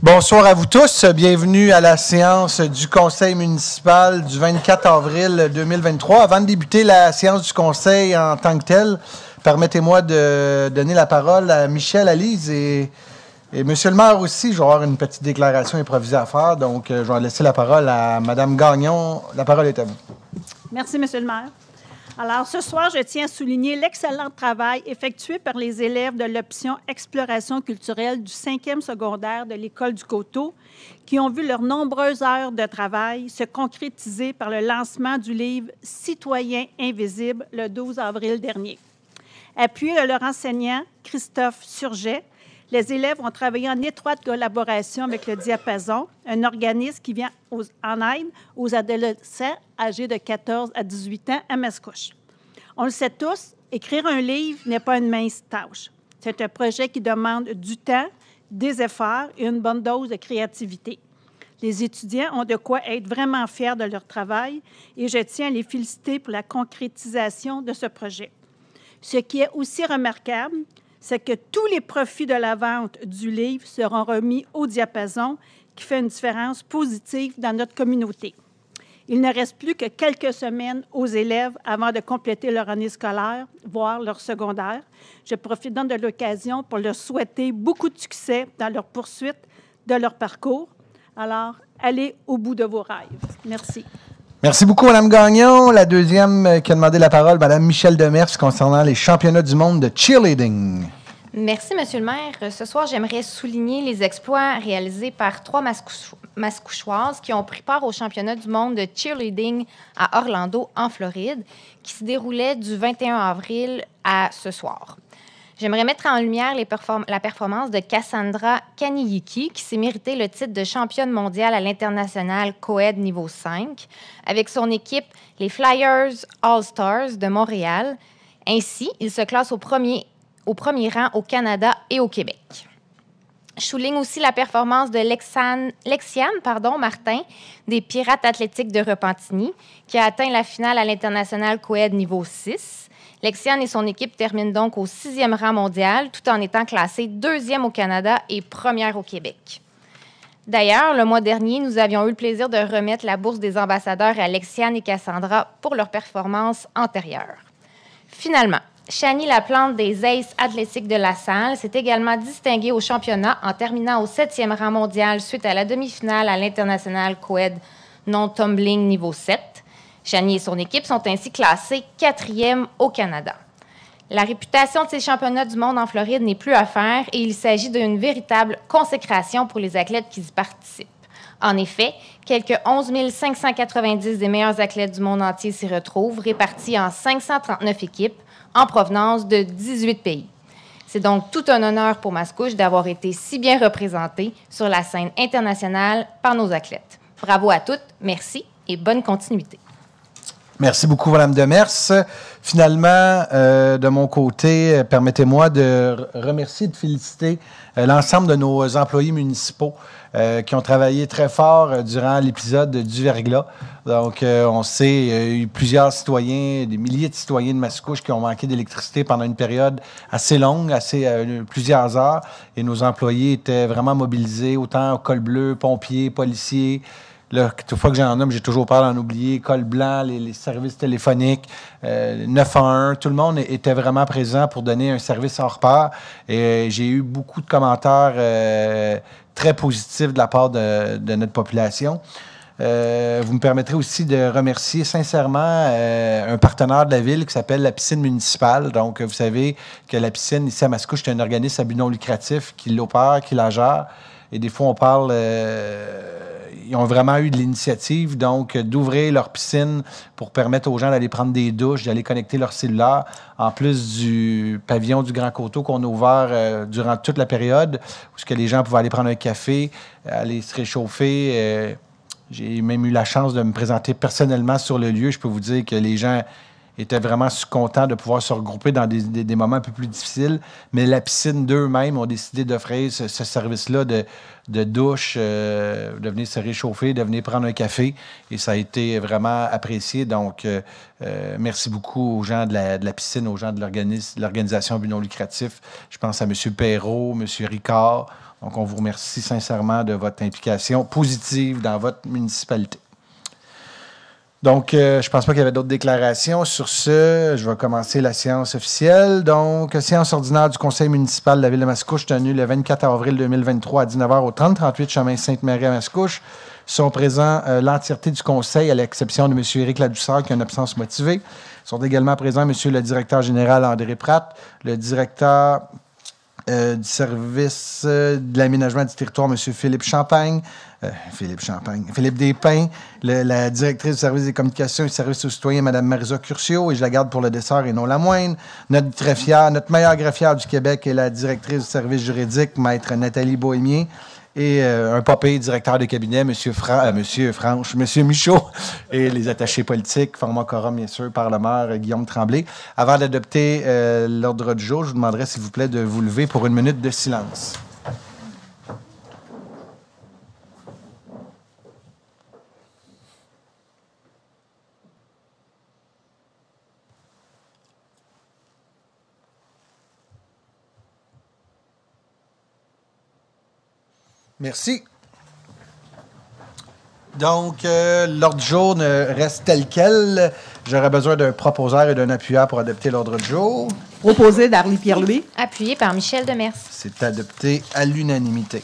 Bonsoir à vous tous. Bienvenue à la séance du Conseil municipal du 24 avril 2023. Avant de débuter la séance du Conseil en tant que telle, permettez-moi de donner la parole à Michel, Alise et Monsieur le maire aussi. Je vais avoir une petite déclaration improvisée à faire, donc je vais laisser la parole à Mme Gagnon. La parole est à vous. Merci, Monsieur le maire. Alors, ce soir, je tiens à souligner l'excellent travail effectué par les élèves de l'option Exploration culturelle du 5e secondaire de l'École du Coteau, qui ont vu leurs nombreuses heures de travail se concrétiser par le lancement du livre « Citoyens invisibles » le 12 avril dernier. Appuyés de leur enseignant, Christophe Surget, les élèves ont travaillé en étroite collaboration avec le Diapason, un organisme qui vient en aide aux adolescents âgés de 14 à 18 ans à Mascouche. On le sait tous, écrire un livre n'est pas une mince tâche. C'est un projet qui demande du temps, des efforts et une bonne dose de créativité. Les étudiants ont de quoi être vraiment fiers de leur travail et je tiens à les féliciter pour la concrétisation de ce projet. Ce qui est aussi remarquable, c'est que tous les profits de la vente du livre seront remis au Diapason, qui fait une différence positive dans notre communauté. Il ne reste plus que quelques semaines aux élèves avant de compléter leur année scolaire, voire leur secondaire. Je profite donc de l'occasion pour leur souhaiter beaucoup de succès dans leur poursuite de leur parcours. Alors, allez au bout de vos rêves. Merci. Merci beaucoup, Mme Gagnon. La deuxième qui a demandé la parole, Mme Michel Demers, concernant les championnats du monde de cheerleading. Merci, Monsieur le maire. Ce soir, j'aimerais souligner les exploits réalisés par 3 Mascouchoises qui ont pris part au championnat du monde de cheerleading à Orlando, en Floride, qui se déroulait du 21 avril à ce soir. J'aimerais mettre en lumière la performance de Cassandra Kaniyiki, qui s'est mérité le titre de championne mondiale à l'international co-ed niveau 5, avec son équipe, les Flyers All-Stars de Montréal. Ainsi, il se classe au premier rang au Canada et au Québec. Je souligne aussi la performance de Lexiane Martin, des Pirates athlétiques de Repentigny, qui a atteint la finale à l'international co-ed niveau 6. Lexiane et son équipe terminent donc au 6e rang mondial, tout en étant classés 2e au Canada et 1e au Québec. D'ailleurs, le mois dernier, nous avions eu le plaisir de remettre la bourse des ambassadeurs à Lexiane et Cassandra pour leur performance antérieure. Finalement, Chanie Laplante des Aces athlétiques de La Salle s'est également distinguée au championnat en terminant au 7e rang mondial suite à la demi-finale à l'international co-ed non-tumbling niveau 7. Chanie et son équipe sont ainsi classés 4e au Canada. La réputation de ces championnats du monde en Floride n'est plus à faire et il s'agit d'une véritable consécration pour les athlètes qui y participent. En effet, quelques 11 590 des meilleurs athlètes du monde entier s'y retrouvent, répartis en 539 équipes en provenance de 18 pays. C'est donc tout un honneur pour Mascouche d'avoir été si bien représenté sur la scène internationale par nos athlètes. Bravo à toutes, merci et bonne continuité. Merci beaucoup, Mme Demers. Finalement, de mon côté, permettez-moi de remercier et de féliciter l'ensemble de nos employés municipaux qui ont travaillé très fort durant l'épisode du verglas. Donc, on sait, il y a eu plusieurs citoyens, des milliers de citoyens de Mascouche qui ont manqué d'électricité pendant une période assez longue, plusieurs heures. Et nos employés étaient vraiment mobilisés, autant au col bleu, pompiers, policiers. Là, toute fois que j'en nomme, j'ai toujours peur d'en oublier. Col blanc, les services téléphoniques, 911, tout le monde était vraiment présent pour donner un service hors pair. Et j'ai eu beaucoup de commentaires très positifs de la part de notre population. Vous me permettrez aussi de remercier sincèrement un partenaire de la ville qui s'appelle la piscine municipale. Donc, vous savez que la piscine ici à Mascouche, c'est un organisme à but non lucratif qui l'opère, qui la gère. Et des fois, on parle... ils ont vraiment eu de l'initiative, donc, d'ouvrir leur piscine pour permettre aux gens d'aller prendre des douches, d'aller connecter leur cellulaire, en plus du pavillon du Grand Coteau qu'on a ouvert durant toute la période, où que les gens pouvaient aller prendre un café, aller se réchauffer. J'ai même eu la chance de me présenter personnellement sur le lieu. Je peux vous dire que les gens étaient vraiment contents de pouvoir se regrouper dans des moments un peu plus difficiles. Mais la piscine d'eux-mêmes ont décidé d'offrir ce service-là de douche, de venir se réchauffer, de venir prendre un café. Et ça a été vraiment apprécié. Donc, merci beaucoup aux gens de la piscine, aux gens de l'organisation à but non lucratif. Je pense à M. Perrault, M. Ricard. Donc, on vous remercie sincèrement de votre implication positive dans votre municipalité. Donc, je ne pense pas qu'il y avait d'autres déclarations. Sur ce, je vais commencer la séance officielle. Donc, séance ordinaire du Conseil municipal de la Ville de Mascouche tenue le 24 avril 2023 à 19h au 3038 chemin Sainte-Marie à Mascouche. Sont présents l'entièreté du Conseil, à l'exception de M. Éric Ladouceur, qui a une absence motivée. Sont également présents M. le directeur général André Pratt, le directeur du service de l'aménagement du territoire, M. Philippe Despins, la directrice du service des communications et services aux citoyens, Mme Marisa Curcio, et je la garde pour le dessert et non la moindre. Notre greffière, notre meilleure greffière du Québec est la directrice du service juridique, Maître Nathalie Bohémier, et un papé directeur de cabinet, M. Michaud, et les attachés politiques, format quorum, bien sûr, par le maire Guillaume Tremblay. Avant d'adopter l'ordre du jour, je vous demanderai, s'il vous plaît, de vous lever pour une minute de silence. Merci. Donc, l'ordre du jour reste tel quel. J'aurais besoin d'un proposeur et d'un appuyeur pour adopter l'ordre du jour. Proposé d'Arlie Pierre-Louis. Appuyé par Michel Demers. C'est adopté à l'unanimité.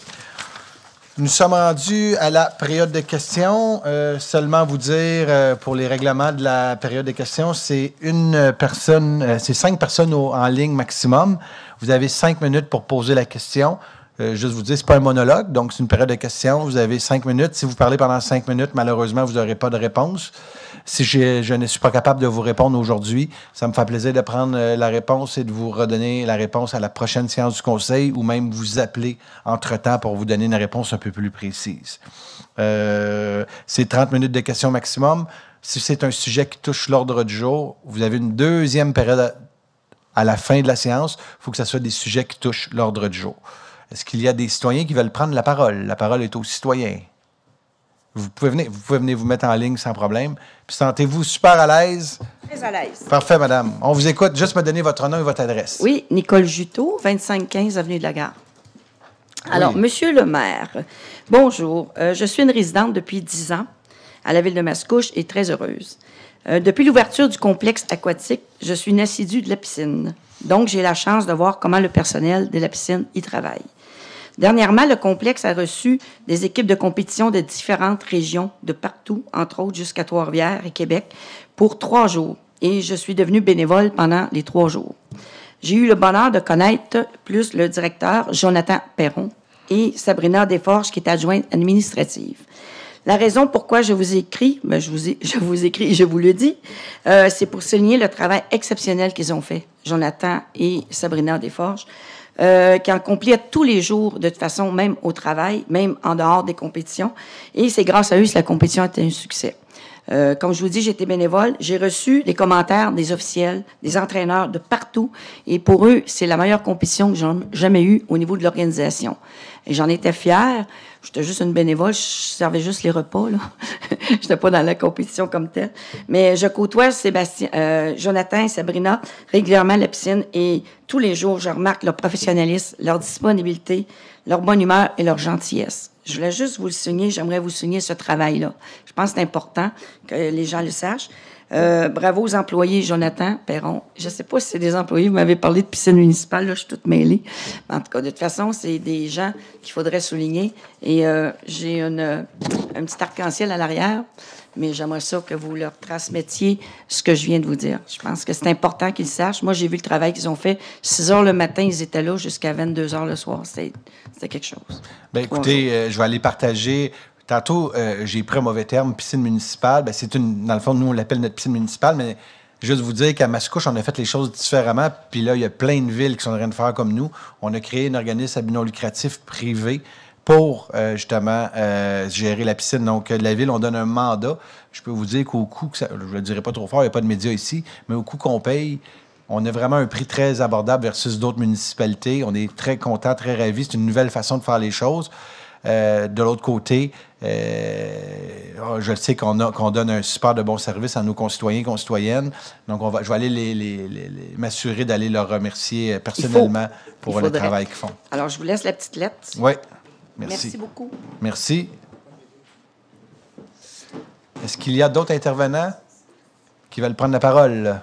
Nous sommes rendus à la période de questions. Seulement vous dire, pour les règlements de la période de questions, c'est une personne, c'est 5 personnes en ligne maximum. Vous avez 5 minutes pour poser la question. Juste vous dire, ce n'est pas un monologue, donc c'est une période de questions. Vous avez 5 minutes. Si vous parlez pendant 5 minutes, malheureusement, vous n'aurez pas de réponse. Si je ne suis pas capable de vous répondre aujourd'hui, ça me fait plaisir de prendre la réponse et de vous redonner la réponse à la prochaine séance du Conseil ou même vous appeler entre-temps pour vous donner une réponse un peu plus précise. C'est 30 minutes de questions maximum. Si c'est un sujet qui touche l'ordre du jour, vous avez une deuxième période à la fin de la séance. Il faut que ce soit des sujets qui touchent l'ordre du jour. Est-ce qu'il y a des citoyens qui veulent prendre la parole? La parole est aux citoyens. Vous pouvez venir vous mettre en ligne sans problème. Puis sentez-vous super à l'aise? Très à l'aise. Parfait, madame. On vous écoute. Juste me donner votre nom et votre adresse. Oui, Nicole Juteau, 2515 Avenue de la Gare. Alors, Monsieur le maire, bonjour. Je suis une résidente depuis 10 ans à la Ville de Mascouche et très heureuse. Depuis l'ouverture du complexe aquatique, je suis une assidue de la piscine. Donc, j'ai la chance de voir comment le personnel de la piscine y travaille. Dernièrement, le complexe a reçu des équipes de compétition de différentes régions, de partout, entre autres jusqu'à Trois-Rivières et Québec, pour 3 jours. Et je suis devenue bénévole pendant les 3 jours. J'ai eu le bonheur de connaître plus le directeur Jonathan Perron et Sabrina Desforges, qui est adjointe administrative. La raison pourquoi je vous écris, je vous écris et je vous le dis, c'est pour souligner le travail exceptionnel qu'ils ont fait, Jonathan et Sabrina Desforges, qui accomplissent tous les jours, de toute façon, même au travail, même en dehors des compétitions. Et c'est grâce à eux que la compétition a été un succès. Comme je vous dis, j'étais bénévole. J'ai reçu des commentaires des officiels, des entraîneurs de partout. Et pour eux, c'est la meilleure compétition que j'ai jamais eue au niveau de l'organisation. Et j'en étais fière. J'étais juste une bénévole. Je servais juste les repas, là. Je n'étais pas dans la compétition comme telle. Mais je côtoie Jonathan et Sabrina régulièrement à la piscine. Et tous les jours, je remarque leur professionnalisme, leur disponibilité, leur bonne humeur et leur gentillesse. Je voulais juste vous le souligner. J'aimerais vous souligner ce travail-là. Je pense que c'est important que les gens le sachent. Bravo aux employés, Jonathan Perron. Je ne sais pas si c'est des employés, vous m'avez parlé de piscine municipale, là, je suis toute mêlée. En tout cas, de toute façon, c'est des gens qu'il faudrait souligner. Et j'ai un petit arc-en-ciel à l'arrière, mais j'aimerais ça que vous leur transmettiez ce que je viens de vous dire. Je pense que c'est important qu'ils sachent. Moi, j'ai vu le travail qu'ils ont fait. 6 heures le matin, ils étaient là jusqu'à 22 heures le soir. C'était quelque chose. Bien, écoutez, je vais aller partager. Tantôt, j'ai pris un mauvais terme, piscine municipale. Bien, c'est dans le fond, nous, on l'appelle notre piscine municipale, mais juste vous dire qu'à Mascouche, on a fait les choses différemment. Puis là, il y a plein de villes qui sont en train de faire comme nous. On a créé un organisme à but non lucratif privé pour, justement, gérer la piscine. Donc, la ville, on donne un mandat. Je peux vous dire qu'au coût, je ne le dirai pas trop fort, il n'y a pas de médias ici, mais au coût qu'on paye, on a vraiment un prix très abordable versus d'autres municipalités. On est très contents, très ravis. C'est une nouvelle façon de faire les choses. De l'autre côté, je sais qu'on donne un super de bon service à nos concitoyens et concitoyennes. Donc, je vais aller m'assurer d'aller leur remercier personnellement pour le travail qu'ils font. Alors, je vous laisse la petite lettre. Oui, merci. Merci beaucoup. Merci. Est-ce qu'il y a d'autres intervenants qui veulent prendre la parole?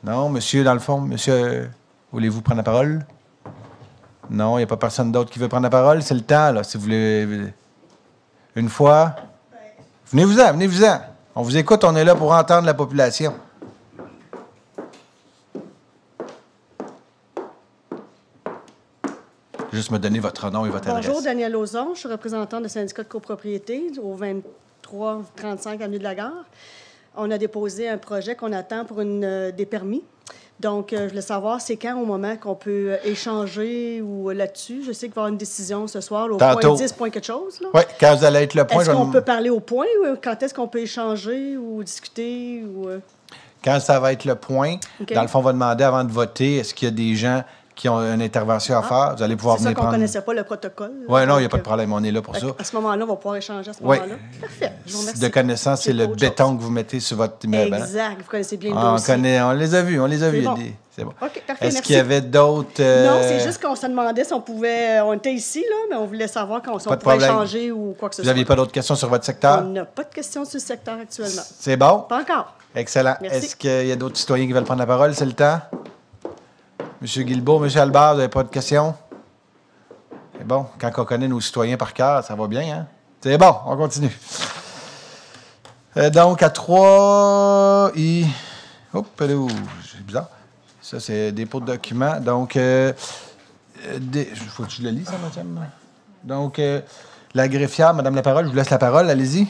Non, monsieur, dans le fond, monsieur, voulez-vous prendre la parole? Non, il n'y a pas personne d'autre qui veut prendre la parole. C'est le temps, là, si vous voulez. Une fois. Venez-vous-en, venez-vous-en. On vous écoute, on est là pour entendre la population. Juste me donner votre nom et votre adresse. Bonjour, Danielle Lauzon. Je suis représentante du syndicat de copropriété au 2335 Avenue de la Gare. On a déposé un projet qu'on attend pour des permis. Donc, je voulais savoir, c'est quand au moment qu'on peut échanger ou là-dessus? Je sais qu'il va y avoir une décision ce soir, là, au Tantôt. point 10, point quelque chose. Oui, quand vous allez être le point... Est-ce qu'on peut parler au point ou quand est-ce qu'on peut échanger ou discuter? Quand ça va être le point, dans le fond, on va demander avant de voter, est-ce qu'il y a des gens qui ont une intervention à faire? Vous allez pouvoir venir prendre... C'est ça qu'on ne connaissait pas, le protocole. Oui, non, il n'y a pas de problème. On est là pour ça. À ce moment-là, on va pouvoir échanger à ce moment-là. Parfait. Je vous remercie. De connaissance, c'est le béton que vous mettez sur votre immeuble. Exact. Vous connaissez bien le dossier. On les a vus, Bon. C'est bon. OK, parfait, Est-ce merci. qu'il y avait d'autres... Non, c'est juste qu'on se demandait si on pouvait... On était ici, là, mais on voulait savoir si on pouvait problème. échanger ou quoi que ce Vous soit. n'aviez pas d'autres questions sur votre secteur? On n'a pas de questions sur le secteur actuellement. C'est bon? Pas encore. Excellent. Merci. Est-ce qu'il y a d'autres citoyens qui veulent prendre la parole? C'est le temps? M. Guilbeault, M. Albert, vous n'avez pas de questions? C'est bon. Quand on connaît nos citoyens par cœur, ça va bien, hein? C'est bon, on continue. Donc, à 3... Hop, c'est bizarre. Ça, c'est dépôt de documents. Donc, faut que tu le lis, ça, madame? Donc, la greffière, madame la parole, je vous laisse la parole. Allez-y.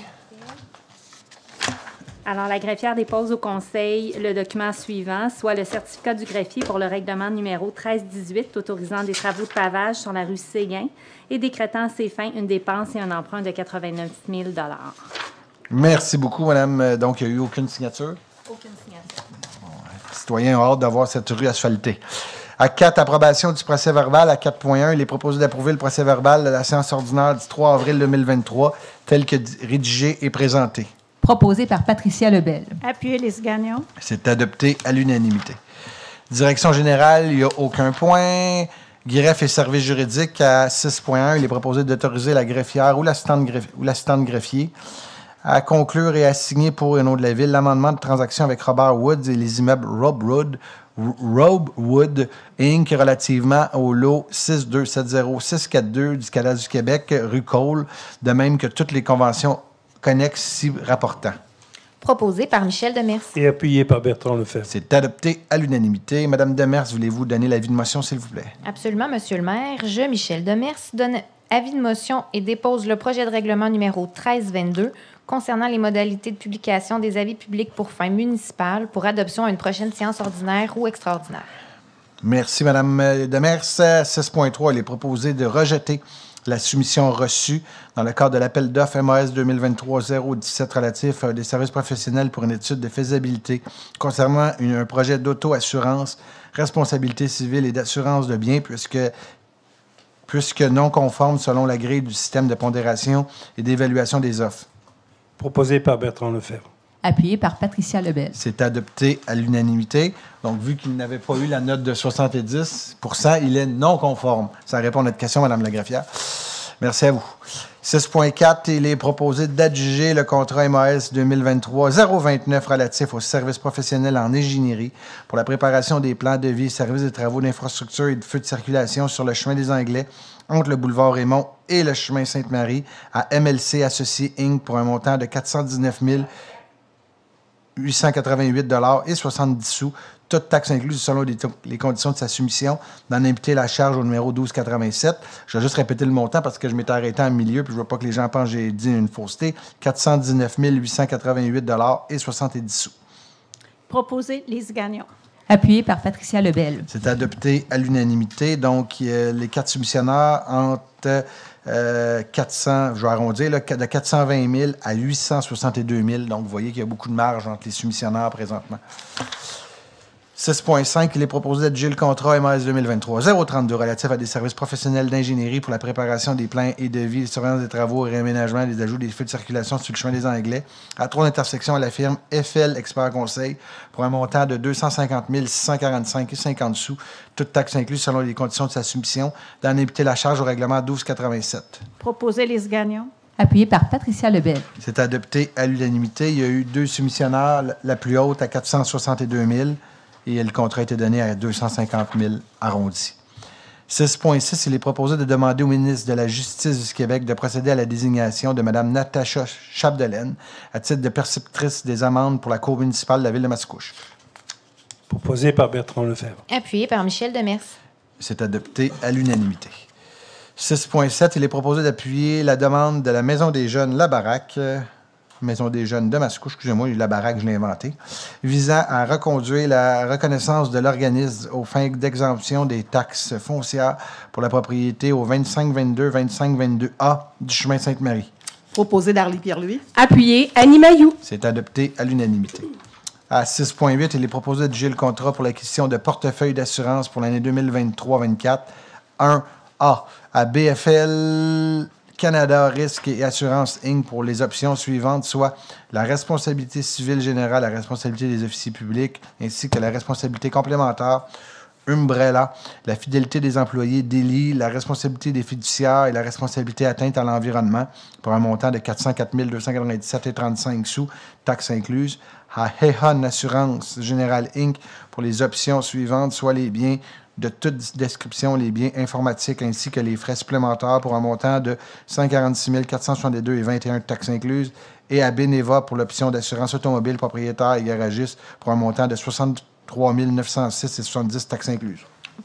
Alors, la greffière dépose au Conseil le document suivant, soit le certificat du greffier pour le règlement numéro 1318 autorisant des travaux de pavage sur la rue Séguin et décrétant à ses fins une dépense et un emprunt de 89 000 $. Merci beaucoup, madame. Donc, il n'y a eu aucune signature? Aucune signature. Les citoyens ont hâte d'avoir cette rue asphaltée. À 4, approbation du procès-verbal. À 4.1, il est proposé d'approuver le procès-verbal de la séance ordinaire du 3 avril 2023, tel que rédigé et présenté. Proposé par Patricia Lebel. Appuyez les Gagnon. C'est adopté à l'unanimité. Direction générale, il n'y a aucun point. Greffe et services juridiques à 6.1, il est proposé d'autoriser la greffière ou l'assistante greffier à conclure et à signer pour et au nom de la Ville l'amendement de transaction avec Robert Woods et les immeubles Robewood Inc. relativement au lot 6270642 du Cadastre du Québec, rue Cole, de même que toutes les conventions connexes s'y rapportant. Proposé par Michel Demers. Et appuyé par Bertrand Lefebvre. C'est adopté à l'unanimité. Madame Demers, voulez-vous donner l'avis de motion, s'il vous plaît? Absolument, Monsieur le maire. Je, Michel Demers, donne avis de motion et dépose le projet de règlement numéro 1322 concernant les modalités de publication des avis publics pour fin municipale pour adoption à une prochaine séance ordinaire ou extraordinaire. Merci, Madame Demers. 6.3, il est proposé de rejeter la soumission reçue dans le cadre de l'appel d'offres MAS 2023-017 relatif à des services professionnels pour une étude de faisabilité concernant un projet d'auto-assurance, responsabilité civile et d'assurance de biens, puisque non conforme selon la grille du système de pondération et d'évaluation des offres. Proposé par Bertrand Lefebvre. Appuyé par Patricia Lebel. C'est adopté à l'unanimité. Donc, vu qu'il n'avait pas eu la note de 70 %, il est non conforme. Ça répond à notre question, Mme la greffière. Merci à vous. 6.4, il est proposé d'adjuger le contrat MAS 2023-029 relatif aux services professionnels en ingénierie pour la préparation des plans de vie, services et travaux d'infrastructure et de feux de circulation sur le chemin des Anglais entre le boulevard Raymond et le chemin Sainte-Marie à MLC Associés Inc. pour un montant de 419 888 $ et 70 sous, toutes taxes incluses selon les conditions de sa soumission, d'en imputer la charge au numéro 1287. Je vais juste répéter le montant parce que je m'étais arrêté en milieu puis je ne veux pas que les gens pensent que j'ai dit une fausseté. 419 888 $ et 70 sous. Proposé Lise Gagnon. Appuyé par Patricia Lebel. C'est adopté à l'unanimité. Donc, les 4 soumissionnaires entre 400, je vais arrondir, là, de 420 000 à 862 000. Donc, vous voyez qu'il y a beaucoup de marge entre les soumissionnaires présentement. 6.5, il est proposé d'adjuger le contrat MS 2023-032 relatif à des services professionnels d'ingénierie pour la préparation des plans et devis, surveillance des travaux, réaménagement des ajouts des feux de circulation sur le chemin des Anglais à 3 intersections à la firme FL Expert Conseil pour un montant de 250 645,50 sous, toute taxe incluse selon les conditions de sa soumission, d'en imputer la charge au règlement 1287. Proposer Lise Gagnon. Appuyé par Patricia Lebel. C'est adopté à l'unanimité. Il y a eu 2 soumissionnaires, la plus haute à 462 000 et le contrat a été donné à 250 000 arrondi. 6.6, il est proposé de demander au ministre de la Justice du Québec de procéder à la désignation de Mme Natacha Chapdelaine à titre de perceptrice des amendes pour la Cour municipale de la Ville de Mascouche. Proposé par Bertrand Lefebvre. Appuyé par Michel Demers. C'est adopté à l'unanimité. 6.7, il est proposé d'appuyer la demande de la Maison des Jeunes La Baraque, Maison des Jeunes de Mascouche, excusez-moi, La Baraque, je l'ai inventé, visant à reconduire la reconnaissance de l'organisme aux fins d'exemption des taxes foncières pour la propriété au 2522, 2522A du chemin Sainte-Marie. Proposé Darlie Pierre-Louis. Appuyé Annie Mailloux. C'est adopté à l'unanimité. À 6.8, il est proposé d'adjuger le contrat pour l'acquisition de portefeuilles d'assurance pour l'année 2023-24 1A à BFL Canada Risque et Assurance Inc. pour les options suivantes, soit la responsabilité civile générale, la responsabilité des officiers publics, ainsi que la responsabilité complémentaire, Umbrella, la fidélité des employés, DELI, la responsabilité des fiduciaires et la responsabilité atteinte à l'environnement pour un montant de 404 297,35 sous, taxes incluses, à Hehan Assurance Générale Inc. pour les options suivantes, soit les biens de toute description, les biens informatiques ainsi que les frais supplémentaires pour un montant de 146 462,21 taxes incluses, et à Beneva pour l'option d'assurance automobile propriétaire et garagiste pour un montant de 63 906,70 taxes incluses.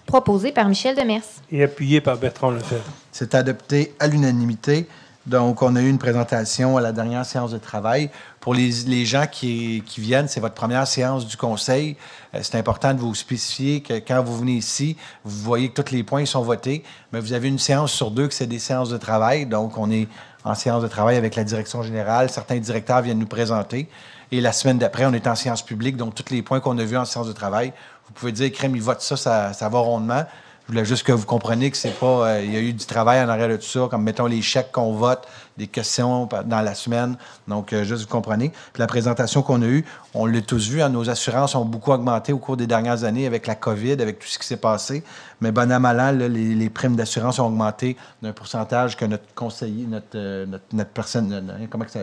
Proposé par Michel Demers. Et appuyé par Bertrand Lefebvre. C'est adopté à l'unanimité. Donc, on a eu une présentation à la dernière séance de travail. Pour les gens qui viennent, c'est votre première séance du conseil. C'est important de vous spécifier que quand vous venez ici, vous voyez que tous les points sont votés, mais vous avez une séance sur 2 que c'est des séances de travail. Donc, on est en séance de travail avec la direction générale. Certains directeurs viennent nous présenter. Et la semaine d'après, on est en séance publique. Donc, tous les points qu'on a vus en séance de travail, vous pouvez dire, crème, il vote ça va rondement. Je voulais juste que vous compreniez que c'est pas... il y a eu du travail en arrière de tout ça, comme mettons les chèques qu'on vote, des questions dans la semaine. Donc, juste vous comprenez. Puis la présentation qu'on a eue, on l'a tous vu, hein, nos assurances ont beaucoup augmenté au cours des dernières années avec la COVID, avec tout ce qui s'est passé. Mais bon à mal an, là, les primes d'assurance ont augmenté d'un pourcentage que notre conseiller, notre personne... comment que ça...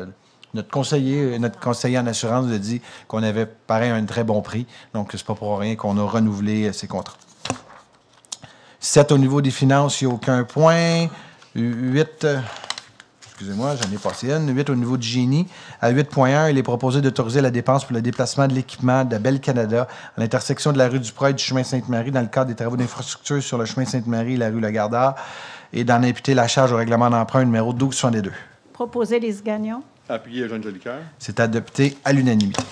Notre conseiller en assurance nous a dit qu'on avait, pareil, un très bon prix. Donc, c'est pas pour rien qu'on a renouvelé ces contrats. 7, au niveau des finances, il n'y a aucun point. 8, excusez-moi, j'en ai passé une. 8, au niveau du génie. À 8.1, il est proposé d'autoriser la dépense pour le déplacement de l'équipement de Bell Canada à l'intersection de la rue du Preux et du chemin Sainte-Marie dans le cadre des travaux d'infrastructure sur le chemin Sainte-Marie et la rue Lagardère et d'en imputer la charge au règlement d'emprunt numéro 1262. Proposer Lise Gagnon. Appuyé Jeanne Jolicoeur. C'est adopté à l'unanimité.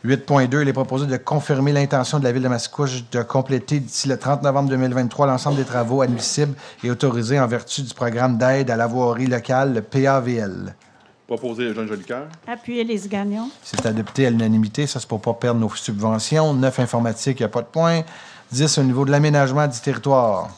8.2, il est proposé de confirmer l'intention de la Ville de Mascouche de compléter d'ici le 30 novembre 2023 l'ensemble des travaux admissibles et autorisés en vertu du programme d'aide à la voirie locale, le PAVL. Proposé Jeanne Jolicoeur. Appuyé Lise Gagnon. C'est adopté à l'unanimité. Ça, c'est pour ne pas perdre nos subventions. 9, informatique, il n'y a pas de point. 10, au niveau de l'aménagement du territoire.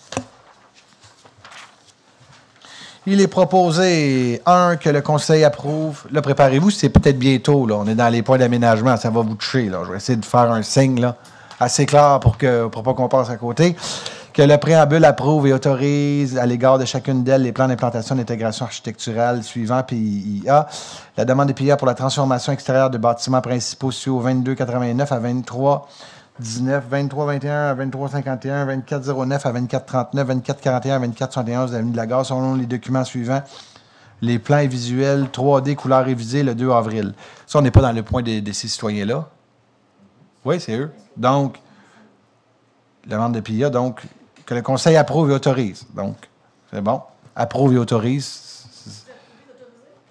Il est proposé, 1, que le conseil approuve. Là, préparez-vous, c'est peut-être bientôt. Là. On est dans les points d'aménagement, ça va vous toucher. Là. Je vais essayer de faire un signe là, assez clair pour pas qu'on passe à côté. Que le préambule approuve et autorise à l'égard de chacune d'elles les plans d'implantation d'intégration architecturale suivants, PIA. La demande des PIA pour la transformation extérieure de bâtiments principaux situés au 2289 à 2319, 2321 à 2351, 2409 à 2439, 2441 à 2471 de l'avenue de la Gare, selon les documents suivants. Les plans et visuels 3D couleurs révisées le 2 avril. Ça, on n'est pas dans le point de ces citoyens-là. Oui, c'est eux. Donc, la demande de PIA, donc, que le conseil approuve et autorise. Donc, c'est bon. Approuve et autorise.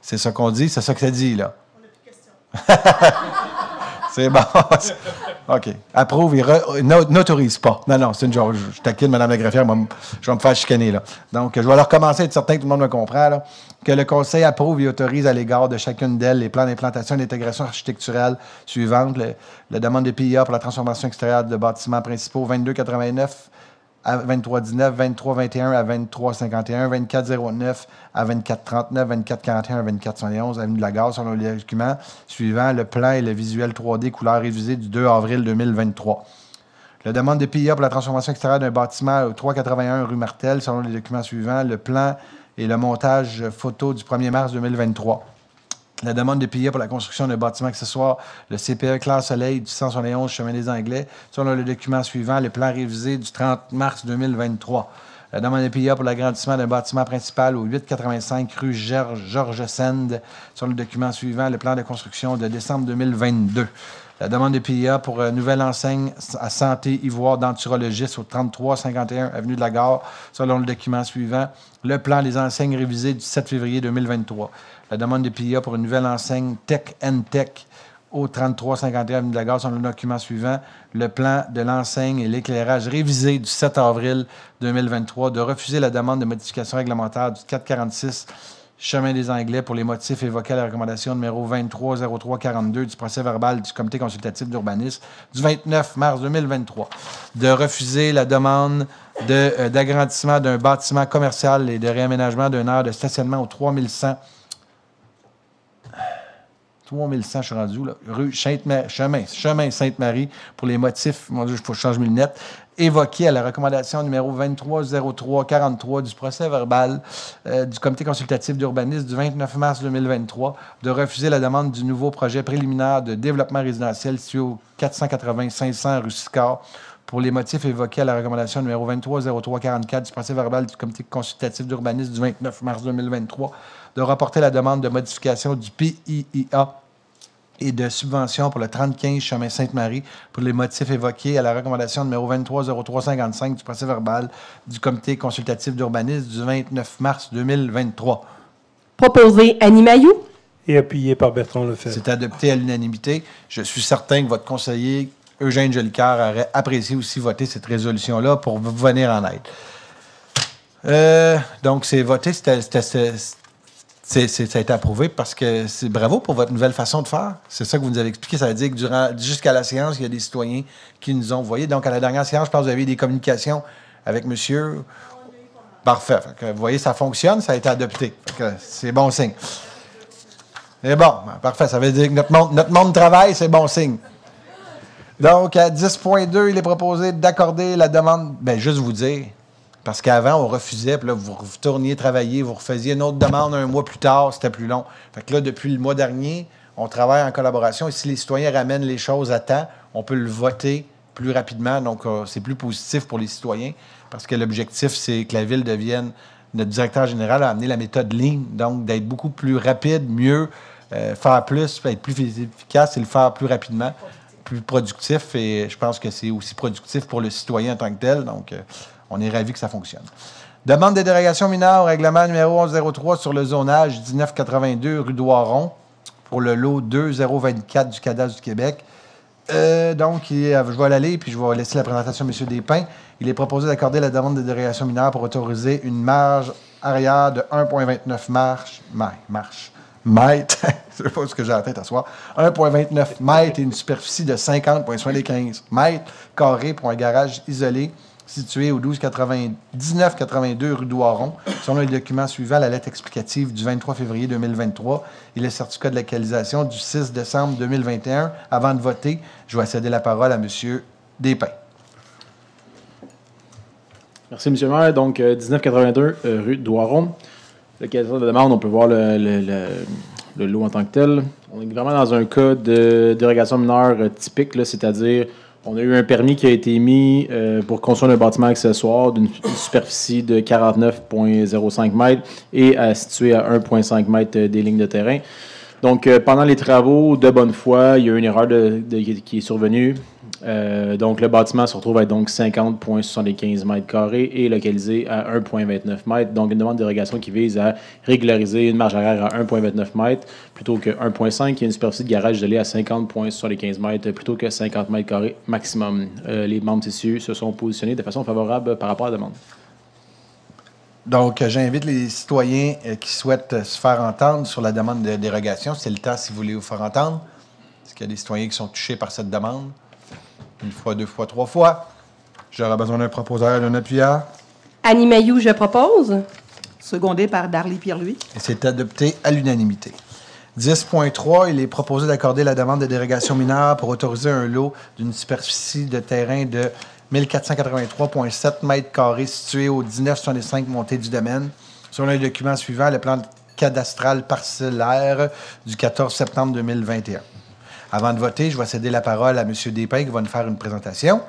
C'est ça qu'on dit, c'est ça que ça dit, là. On n'a plus de questions. C'est bon. OK. Approuve et n'autorise pas. Non, c'est une joke. Je taquine Mme la greffière, je vais me faire chicaner, là. Donc, je vais leur recommencer, être certain que tout le monde me comprend, là. Que le Conseil approuve et autorise à l'égard de chacune d'elles les plans d'implantation et d'intégration architecturale suivantes. La demande de PIA pour la transformation extérieure de bâtiments principaux 2289 à 2319, 2321 à 2351, 2409 à 2439, 2441 à 2471, avenue de la Gare, selon les documents suivants, le plan et le visuel 3D couleur révisé du 2 avril 2023. La demande de PIA pour la transformation extérieure d'un bâtiment au 381 rue Martel, selon les documents suivants, le plan et le montage photo du 1er mars 2023. La demande de PIA pour la construction d'un bâtiment accessoire, le CPE Claire Soleil du 171 Chemin des Anglais, selon le document suivant, le plan révisé du 30 mars 2023. La demande de PIA pour l'agrandissement d'un bâtiment principal au 885 rue Georges Sand, selon le document suivant, le plan de construction de décembre 2022. La demande de PIA pour une nouvelle enseigne à santé ivoire denturologiste au 3351 avenue de la Gare, selon le document suivant, le plan des enseignes révisé du 7 février 2023. La demande de PIA pour une nouvelle enseigne Tech & Tech au 3351 avenue de la Gare, selon le document suivant, le plan de l'enseigne et l'éclairage révisé du 7 avril 2023, de refuser la demande de modification réglementaire du 446 Chemin des Anglais pour les motifs évoqués à la recommandation numéro 230342 du procès-verbal du comité consultatif d'urbanisme du 29 mars 2023. De refuser la demande d'agrandissement d'un bâtiment commercial et de réaménagement d'une aire de stationnement au 3100, je suis rendu, là, rue Chemin Sainte-Marie pour les motifs, mon Dieu, il faut que je change mes lunettes, évoqué à la recommandation numéro 230343 du procès-verbal du comité consultatif d'urbanisme du 29 mars 2023, de refuser la demande du nouveau projet préliminaire de développement résidentiel situé au 480-500 rue Sicard pour les motifs évoqués à la recommandation numéro 230344 du procès-verbal du comité consultatif d'urbanisme du 29 mars 2023, de rapporter la demande de modification du PIIA et de subvention pour le 3015 Chemin Sainte-Marie pour les motifs évoqués à la recommandation numéro 230355 du procès-verbal du comité consultatif d'urbanisme du 29 mars 2023. Proposé Annie Mailloux. Et appuyé par Bertrand Lefebvre. C'est adopté à l'unanimité. Je suis certain que votre conseiller Eugène Jolicoeur aurait apprécié aussi voter cette résolution-là pour vous venir en aide. Donc, c'est voté, ça a été approuvé parce que c'est bravo pour votre nouvelle façon de faire. C'est ça que vous nous avez expliqué. Ça veut dire que jusqu'à la séance, il y a des citoyens qui nous ont envoyé. Donc, à la dernière séance, je pense que vous avez eu des communications avec monsieur. Parfait. Vous voyez, ça fonctionne, ça a été adopté. C'est bon signe. C'est bon. Parfait. Ça veut dire que notre monde travaille, c'est bon signe. Donc, à 10.2, il est proposé d'accorder la demande. Bien, juste vous dire, parce qu'avant, on refusait, puis là, vous retourniez travailler, vous refaisiez une autre demande un mois plus tard, c'était plus long. Fait que là, depuis le mois dernier, on travaille en collaboration et si les citoyens ramènent les choses à temps, on peut le voter plus rapidement. Donc, c'est plus positif pour les citoyens parce que l'objectif, c'est que la Ville devienne, notre directeur général a amené la méthode Lean, donc d'être beaucoup plus rapide, mieux, faire plus, être plus efficace et le faire plus rapidement, plus productif. Et je pense que c'est aussi productif pour le citoyen en tant que tel. Donc, on est ravis que ça fonctionne. Demande de dérogation mineure au règlement numéro 1103 sur le zonage 1982 rue Doiron pour le lot 2024 du Cadastre du Québec. Donc, je vais l'aller puis je vais laisser la présentation à M. Despins. Il est proposé d'accorder la demande de dérogation mineure pour autoriser une marge arrière de 1,29 mètres. Je ne sais pas ce que j'ai à la tête à soir. 1,29 mètres et une superficie de 50,75 mètres carrés pour un garage isolé situé au 1982 rue Doiron, selon les documents suivants, la lettre explicative du 23 février 2023 et le certificat de localisation du 6 décembre 2021. Avant de voter, je vais céder la parole à M. Despins. Merci, M. le maire. Donc, 1982 rue Doiron. Localisation de demande, on peut voir le lot en tant que tel. On est vraiment dans un cas de dérogation mineure typique, c'est-à-dire on a eu un permis qui a été émis pour construire un bâtiment accessoire d'une superficie de 49,05 mètres et situé à 1,5 mètres des lignes de terrain. Donc, pendant les travaux, de bonne foi, il y a eu une erreur qui est survenue. Donc, le bâtiment se retrouve à être donc 50,75 mètres carrés et localisé à 1,29 mètres. Donc, une demande de dérogation qui vise à régulariser une marge arrière à 1,29 mètres plutôt que 1,5 et une superficie de garage gelée à 50,75 mètres plutôt que 50 mètres carrés maximum. Les membres TCU se sont positionnés de façon favorable par rapport à la demande. Donc, j'invite les citoyens qui souhaitent se faire entendre sur la demande de dérogation. C'est le temps si vous voulez vous faire entendre. Est-ce qu'il y a des citoyens qui sont touchés par cette demande? Une fois, deux fois, trois fois. J'aurai besoin d'un proposeur et d'un appuyeur. Annie Mailloux, je propose. Secondé par Darly Pierre-Louis. Et c'est adopté à l'unanimité. 10.3, il est proposé d'accorder la demande de dérogation mineure pour autoriser un lot d'une superficie de terrain de 1483,7 mètres carrés situé au 1965 montée du domaine. Selon le document suivant, le plan cadastral parcellaire du 14 septembre 2021. Avant de voter, je vais céder la parole à M. Despins qui va nous faire une présentation.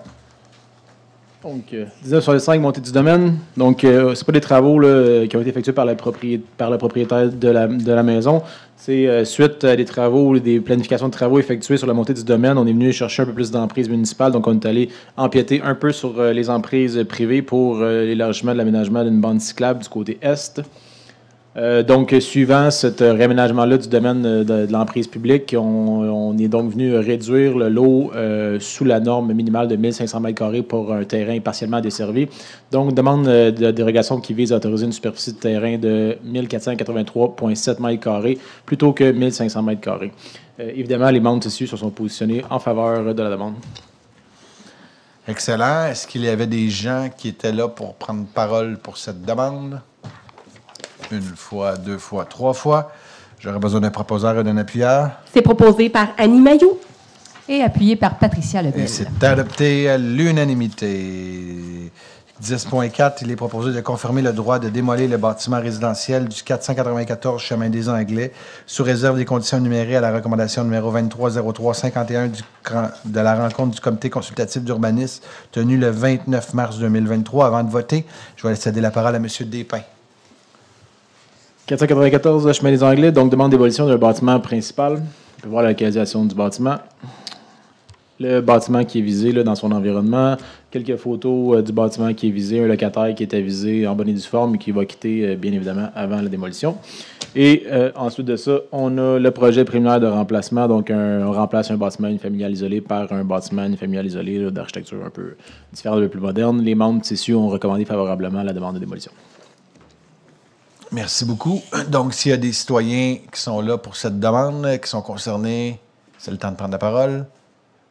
Donc, 1965, montée du domaine. Donc, c'est pas des travaux là, qui ont été effectués par le propriétaire de la maison. C'est suite à des travaux, des planifications de travaux effectuées sur la montée du domaine. On est venu chercher un peu plus d'emprises municipales. Donc, on est allé empiéter un peu sur les emprises privées pour l'élargissement de l'aménagement d'une bande cyclable du côté est. Donc, suivant ce réaménagement-là du domaine de l'emprise publique, on est donc venu réduire le lot sous la norme minimale de 1500 m² pour un terrain partiellement desservi. Donc, demande de dérogation qui vise à autoriser une superficie de terrain de 1483,7 m² plutôt que 1500 m². Évidemment, les membres ici se sont positionnés en faveur de la demande. Excellent. Est-ce qu'il y avait des gens qui étaient là pour prendre parole pour cette demande? Une fois, deux fois, trois fois. J'aurais besoin d'un proposeur et d'un appuyeur. C'est proposé par Annie Mailloux. Et appuyé par Patricia Lebel. Et c'est adopté à l'unanimité. 10.4, il est proposé de confirmer le droit de démolir le bâtiment résidentiel du 494 Chemin des Anglais, sous réserve des conditions énumérées à la recommandation numéro 230351 de la rencontre du comité consultatif d'urbanisme tenue le 29 mars 2023. Avant de voter, je vais céder la parole à M. Despins. 494 Chemin des Anglais, donc demande d'évolution d'un bâtiment principal. On peut voir la localisation du bâtiment. Le bâtiment qui est visé là, dans son environnement. Quelques photos du bâtiment qui est visé. Un locataire qui est avisé en bonne et due forme et qui va quitter, bien évidemment, avant la démolition. Et ensuite de ça, on a le projet préliminaire de remplacement. Donc, on remplace un bâtiment unifamilial isolé par un bâtiment unifamilial isolé d'architecture un peu différente, un peu plus moderne. Les membres de TCU ont recommandé favorablement la demande de démolition. Merci beaucoup. Donc, s'il y a des citoyens qui sont là pour cette demande, qui sont concernés, c'est le temps de prendre la parole.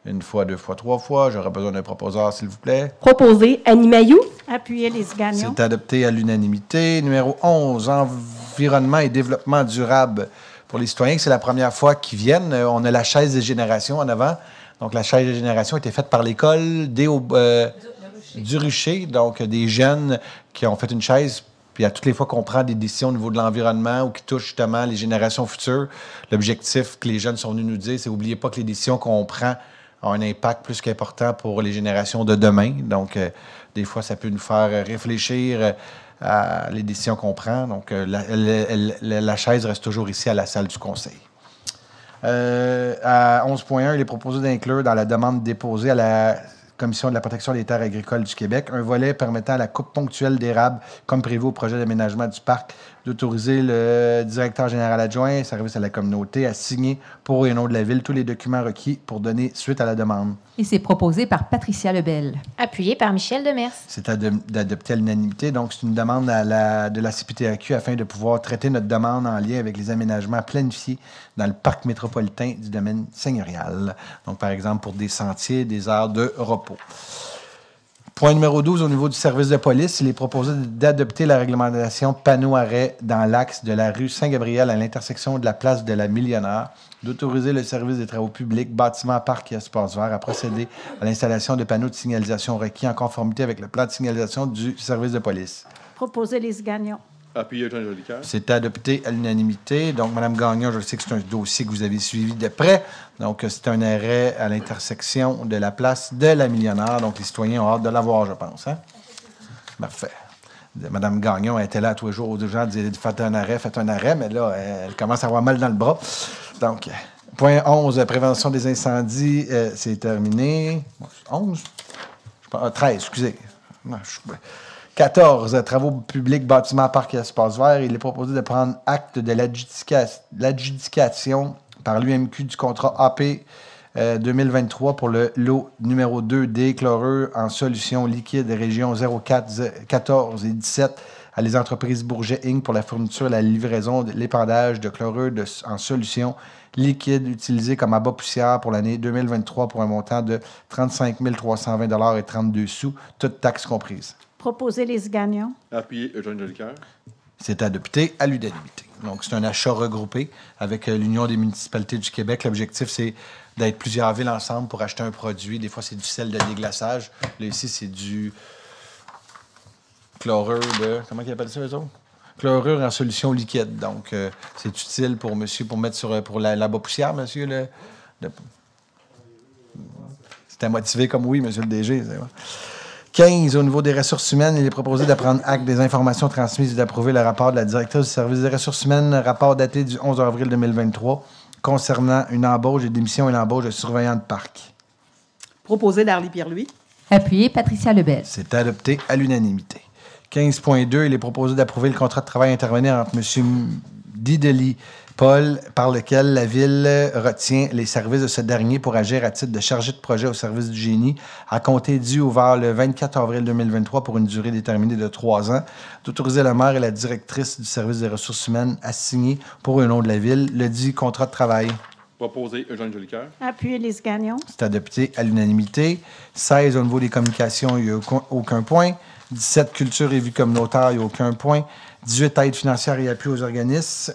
Une fois, deux fois, trois fois. J'aurais besoin d'un proposeur, s'il vous plaît. Proposé Annie Mailloux. Appuyez les gagnants. C'est adopté à l'unanimité. Numéro 11, environnement et développement durable. Pour les citoyens, c'est la première fois qu'ils viennent. On a la chaise des générations en avant. Donc, la chaise des générations a été faite par l'école du Rucher. Donc, des jeunes qui ont fait une chaise. Puis à toutes les fois qu'on prend des décisions au niveau de l'environnement ou qui touchent justement les générations futures, l'objectif que les jeunes sont venus nous dire, c'est n'oubliez pas que les décisions qu'on prend ont un impact plus qu'important pour les générations de demain. Donc, des fois, ça peut nous faire réfléchir à les décisions qu'on prend. Donc, la chaise reste toujours ici à la salle du conseil. À 11.1, il est proposé d'inclure dans la demande déposée à la Commission de la protection des terres agricoles du Québec, un volet permettant à la coupe ponctuelle d'érable, comme prévu au projet d'aménagement du parc, d'autoriser le directeur général adjoint, service à la communauté, à signer pour et au nom de la Ville tous les documents requis pour donner suite à la demande. Et c'est proposé par Patricia Lebel. Appuyé par Michel Demers. C'est d'adopter à l'unanimité. Donc, c'est une demande de la CPTAQ afin de pouvoir traiter notre demande en lien avec les aménagements planifiés dans le parc métropolitain du domaine seigneurial. Donc, par exemple, pour des sentiers, des aires de repos. Point numéro 12, au niveau du service de police, il est proposé d'adopter la réglementation panneau-arrêt dans l'axe de la rue Saint-Gabriel à l'intersection de la place de la Millionnaire, d'autoriser le service des travaux publics, bâtiments, parcs et espaces verts à procéder à l'installation de panneaux de signalisation requis en conformité avec le plan de signalisation du service de police. Proposez les gagnants. Appuyé Jean Jolicoeur. C'est adopté à l'unanimité. Donc, Mme Gagnon, je sais que c'est un dossier que vous avez suivi de près. Donc, c'est un arrêt à l'intersection de la place de la Millionnaire. Donc, les citoyens ont hâte de la voir, je pense. Hein? Parfait. Mme Gagnon était là tous les jours. Les gens disaient faites un arrêt, mais là, elle commence à avoir mal dans le bras. Donc, Point 11, prévention des incendies, c'est terminé. 11? 13, excusez. Non, 14, travaux publics, bâtiments, parcs et espaces verts. Il est proposé de prendre acte de l'adjudication par l'UMQ du contrat AP 2023 pour le lot numéro 2D, chlorure en solution liquide région 04, 14 et 17 à les entreprises Bourget Inc. pour la fourniture et la livraison de l'épandage de chlorure en solution liquide utilisé comme abat poussière pour l'année 2023 pour un montant de 35 320 et 32 sous, toutes taxes comprises. Proposer les gagnants. Appuyé Eugène Jolicoeur. C'est adopté à l'unanimité. Donc, c'est un achat regroupé avec l'Union des municipalités du Québec. L'objectif, c'est d'être plusieurs villes ensemble pour acheter un produit. Des fois, c'est du sel de déglaçage. Là, ici, c'est du chlorure de... Comment ils appellent ça, eux autres? Chlorure en solution liquide. Donc, c'est utile pour monsieur, pour mettre sur pour la poussière, monsieur. C'était motivé comme oui, monsieur le DG. 15, au niveau des ressources humaines, il est proposé de prendre acte des informations transmises et d'approuver le rapport de la directrice du service des ressources humaines, rapport daté du 11 avril 2023, concernant une embauche et démission et l'embauche de surveillants de parc. Proposé Darly Pierre-Louis. Appuyé Patricia Lebel. C'est adopté à l'unanimité. 15.2, il est proposé d'approuver le contrat de travail intervenu entre M. Dideli Paul, par lequel la Ville retient les services de ce dernier pour agir à titre de chargé de projet au service du génie, à compter du ouvert le 24 avril 2023 pour une durée déterminée de 3 ans, d'autoriser le maire et la directrice du service des ressources humaines à signer pour le nom de la Ville le dit contrat de travail. Proposé Eugène Jolicoeur. Appuyer les gagnants. C'est adopté à l'unanimité. 16, au niveau des communications, il n'y a aucun point. 17, culture et vie communautaire, il n'y a aucun point. 18, aide financière et appui aux organismes.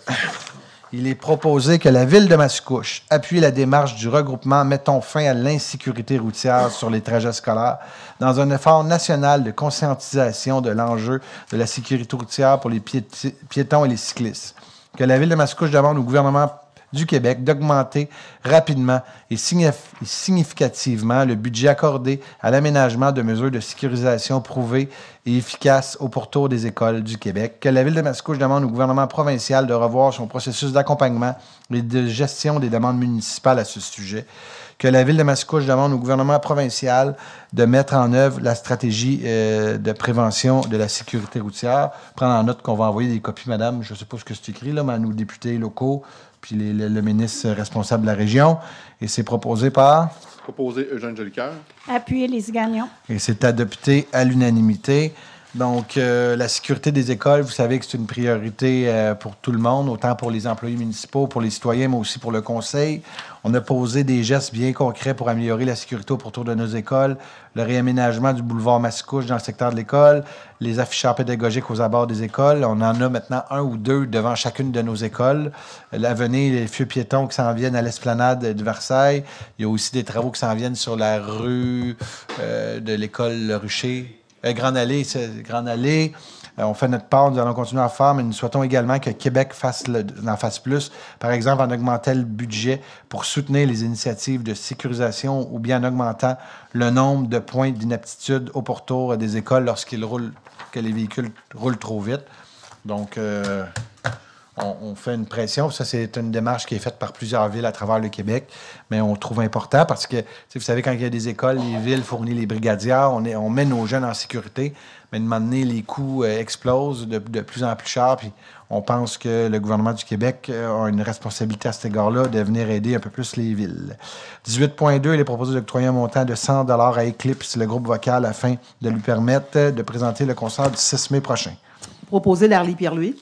Il est proposé que la Ville de Mascouche appuie la démarche du regroupement Mettons fin à l'insécurité routière sur les trajets scolaires dans un effort national de conscientisation de l'enjeu de la sécurité routière pour les piétons et les cyclistes. Que la Ville de Mascouche demande au gouvernement du Québec d'augmenter rapidement et significativement le budget accordé à l'aménagement de mesures de sécurisation prouvées et efficaces au pourtour des écoles du Québec. Que la Ville de Mascouche demande au gouvernement provincial de revoir son processus d'accompagnement et de gestion des demandes municipales à ce sujet. Que la Ville de Mascouche demande au gouvernement provincial de mettre en œuvre la stratégie de prévention de la sécurité routière. Prendre en note qu'on va envoyer des copies, madame, je ne sais pas ce que c'est écrit, là, mais à nos députés locaux, puis le ministre responsable de la région. Et c'est proposé par... Proposé Eugène Jolicoeur. Appuyer les gagnants. Et c'est adopté à l'unanimité. Donc, la sécurité des écoles, vous savez que c'est une priorité pour tout le monde, autant pour les employés municipaux, pour les citoyens, mais aussi pour le conseil. On a posé des gestes bien concrets pour améliorer la sécurité autour de nos écoles, le réaménagement du boulevard Mascouche dans le secteur de l'école, les afficheurs pédagogiques aux abords des écoles. On en a maintenant 1 ou 2 devant chacune de nos écoles. L'avenir, les feux piétons qui s'en viennent à l'esplanade de Versailles. Il y a aussi des travaux qui s'en viennent sur la rue de l'école Le Rucher. Grande Allée, Grande Allée. On fait notre part, nous allons continuer à faire, mais nous souhaitons également que Québec en fasse plus. Par exemple, en augmentant le budget pour soutenir les initiatives de sécurisation ou bien en augmentant le nombre de points d'inaptitude au pourtour des écoles lorsqu'ils roulent, que les véhicules roulent trop vite. Donc, on fait une pression. Ça, c'est une démarche qui est faite par plusieurs villes à travers le Québec, mais on trouve important parce que, vous savez, quand il y a des écoles, les villes fournissent les brigadières, on met nos jeunes en sécurité, mais de moment donné, les coûts explosent de plus en plus cher, puis on pense que le gouvernement du Québec a une responsabilité à cet égard-là de venir aider un peu plus les villes. 18.2, il est proposé d'octroyer un montant de 100 $ à Eclipse, le groupe vocal, afin de lui permettre de présenter le concert du 6 mai prochain. Proposé Darly Pierre-Louis.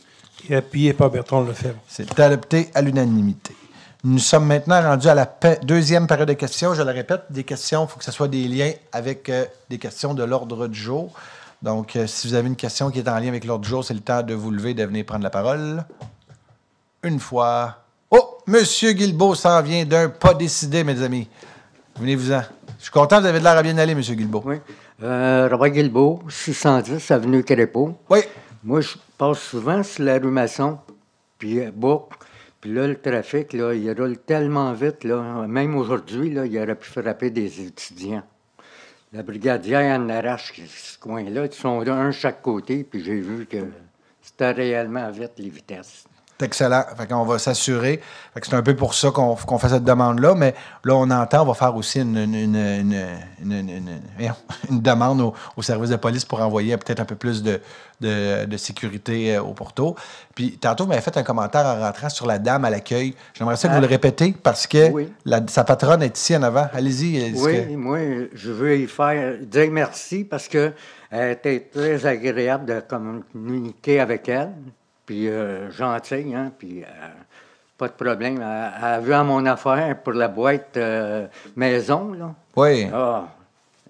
Et appuyé par Bertrand Lefebvre. C'est adopté à l'unanimité. Nous sommes maintenant rendus à la deuxième période de questions. Je le répète, des questions, il faut que ce soit des liens avec des questions de l'ordre du jour. Donc, si vous avez une question qui est en lien avec l'ordre du jour, c'est le temps de vous lever, de venir prendre la parole. Une fois. Oh, M. Guilbeault s'en vient d'un pas décidé, mes amis. Venez-vous-en. Je suis content, vous avez de l'air à bien aller, M. Guilbeault. Oui. Robert Guilbeault, 610, avenue Crépeau. Oui. Moi, je passe souvent sur la rue Masson, puis boucle. Puis là, le trafic, là, il roule tellement vite, là. Même aujourd'hui, là, il aurait pu frapper des étudiants. La brigadière en arrache ce coin-là. Ils sont là, un de chaque côté, puis j'ai vu que c'était réellement vite, les vitesses. C'est excellent. Fait qu'on va s'assurer. Fait que c'est un peu pour ça qu'on fait cette demande-là. Mais là, on entend, on va faire aussi une demande au service de police pour envoyer peut-être un peu plus de sécurité au Porto. Puis tantôt, vous m'avez fait un commentaire en rentrant sur la dame à l'accueil. J'aimerais ça que vous le répétez parce que sa patronne est ici en avant. Allez-y. Oui, moi, je veux y dire merci parce qu'elle était très agréable de communiquer avec elle. Puis gentille, hein, puis pas de problème. Elle a vu à mon affaire pour la boîte maison, là. Oui. Ah,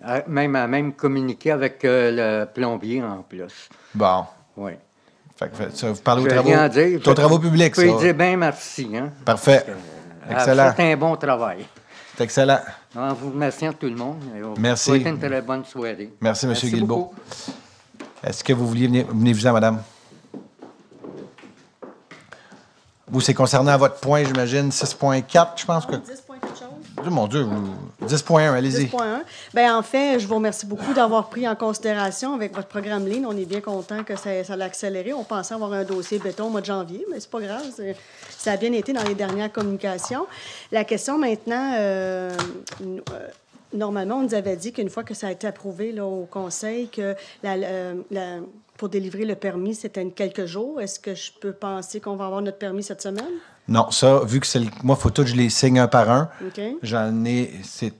elle a même communiqué avec le plombier en plus. Bon. Oui. Fait que ça, vous parlez aux travaux publics, ça. Je peux lui dire bien merci, hein. Parfait. Excellent. Elle a fait un bon travail. C'est excellent. En vous remerciant tout le monde. Merci. Vous souhaitez une très bonne soirée. Merci, M. Guilbeault. Est-ce que vous vouliez venez-vous-en, madame? Vous, c'est concernant votre point, j'imagine, 6.4, je pense que... 10 points quelque chose. Oh, mon Dieu, 10.1, allez-y. 10.1. Bien, en fait, je vous remercie beaucoup d'avoir pris en considération avec votre programme Lean. On est bien content que ça l'a accéléré. On pensait avoir un dossier béton au mois de janvier, mais c'est pas grave. Ça a bien été dans les dernières communications. La question maintenant... normalement, on nous avait dit qu'une fois que ça a été approuvé là, au Conseil, que pour délivrer le permis, c'était quelques jours. Est-ce que je peux penser qu'on va avoir notre permis cette semaine? Non, ça, vu que c'est moi, il faut tout, je les signe un par un. OK. J'en ai...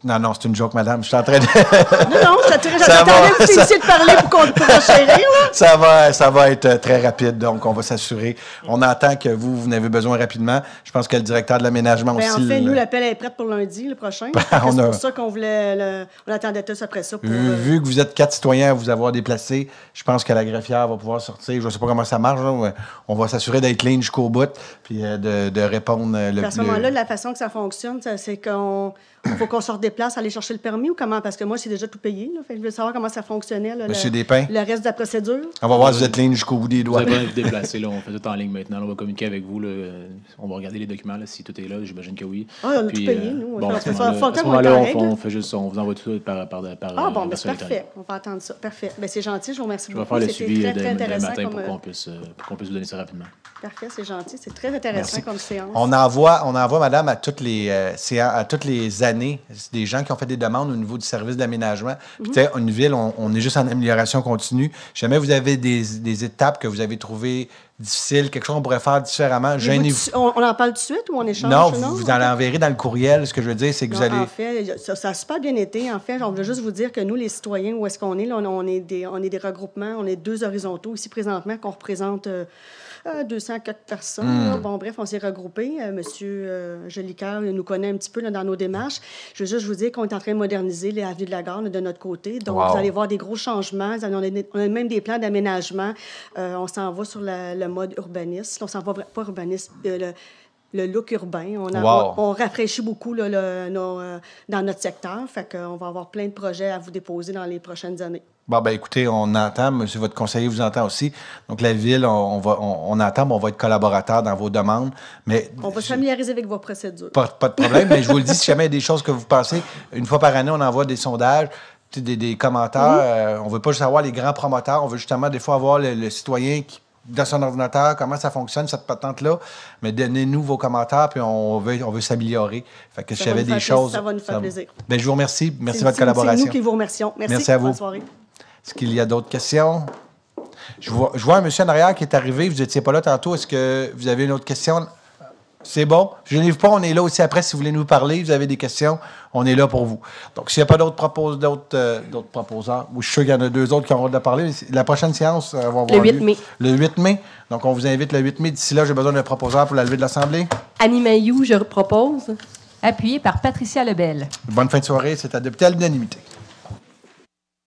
Non, c'est une joke, madame. Je suis en train de... Non, j'attendais que vous finissez de parler pour qu'on puisse chérir, là. Ça va être très rapide, donc on va s'assurer. On entend que vous n'avez besoin rapidement. Je pense que le directeur de l'aménagement aussi... En fait, nous, l'appel est prêt pour lundi, le prochain. C'est pour ça qu'on voulait... On attendait tous après ça. Vu que vous êtes 4 citoyens à vous avoir déplacé, je pense que la greffière va pouvoir sortir. Je ne sais pas comment ça marche, là, mais on va s'assurer d'être clean jusqu'au bout, puis de répondre... À ce moment-là, la façon que ça fonctionne, c'est qu'on faut qu'on se redéplace, aller chercher le permis ou comment? Parce que moi, c'est déjà tout payé. Là. Fait que je veux savoir comment ça fonctionnait, là, Monsieur Despins. le reste de la procédure. On va voir si vous êtes ligne jusqu'au bout des doigts. Vous n'avez pas à vous déplacer, là. On fait tout en ligne maintenant. Là, on va communiquer avec vous. Là. On va regarder les documents, là, si tout est là. J'imagine que oui. Ah, on a tout payé, nous. Bon, à ce moment-là, on fait juste, on vous envoie tout par Ah, bon, mais c'est parfait. On va attendre ça. Parfait. Bien, c'est gentil. Je vous remercie beaucoup. Je vais faire le suivi demain matin comme... pour qu'on puisse vous donner ça rapidement. Parfait, c'est gentil. C'est très intéressant comme séance. On envoie, madame, à toutes les années, des gens qui ont fait des demandes au niveau du service d'aménagement. Puis, tu sais, une ville, on est juste en amélioration continue. Jamais vous avez des étapes que vous avez trouvées difficiles, quelque chose qu'on pourrait faire différemment. On en parle tout de suite ou on échange? Non, vous en enverrez dans le courriel. Ce que je veux dire, c'est que vous allez... En fait, ça a super bien été. En fait, on veut juste vous dire que nous, les citoyens, où est-ce qu'on est? Là, on est des regroupements. On est 2 horizontaux ici présentement qu'on représente... 204 personnes. Bon, bref, on s'est regroupés. Monsieur Jolicoeur nous connaît un petit peu là, dans nos démarches. Je veux juste vous dire qu'on est en train de moderniser les avenues de la gare là, de notre côté. Donc, vous allez voir des gros changements. On a même des plans d'aménagement. On s'en va sur le mode urbaniste. On s'en va pas urbaniste, le look urbain. On rafraîchit beaucoup là, dans notre secteur. Fait qu'on va avoir plein de projets à vous déposer dans les prochaines années. Bon, ben écoutez, on entend, monsieur votre conseiller vous entend aussi. Donc, la Ville, on entend, on va être collaborateur dans vos demandes. Mais on va se familiariser avec vos procédures. Pas de problème, mais je vous le dis, si jamais il y a des choses que vous pensez, une fois par année, on envoie des sondages, des commentaires. On ne veut pas juste avoir les grands promoteurs, on veut justement des fois avoir le citoyen qui, dans son ordinateur, comment ça fonctionne, cette patente-là. Mais donnez-nous vos commentaires, puis on veut s'améliorer. Fait que si j'avais des choses... Ça va nous faire plaisir. Bien, je vous remercie. Merci de votre collaboration. C'est nous qui vous remercions. Merci à vous. Bonne soirée. Est-ce qu'il y a d'autres questions? Je vois un monsieur en arrière qui est arrivé. Vous n'étiez pas là tantôt. Est-ce que vous avez une autre question? C'est bon. Je ne pas. On est là aussi après si vous voulez nous parler. Vous avez des questions. On est là pour vous. Donc, s'il n'y a pas d'autres proposants, je suis sûr qu'il y en a 2 autres qui ont le droit de parler. La prochaine séance va avoir lieu. Le 8 mai. Le 8 mai. Donc, on vous invite le 8 mai. D'ici là, j'ai besoin d'un proposeur pour la levée de l'Assemblée. Annie Mailloux, je propose. Appuyé par Patricia Lebel. Bonne fin de soirée. C'est adopté à l'unanimité.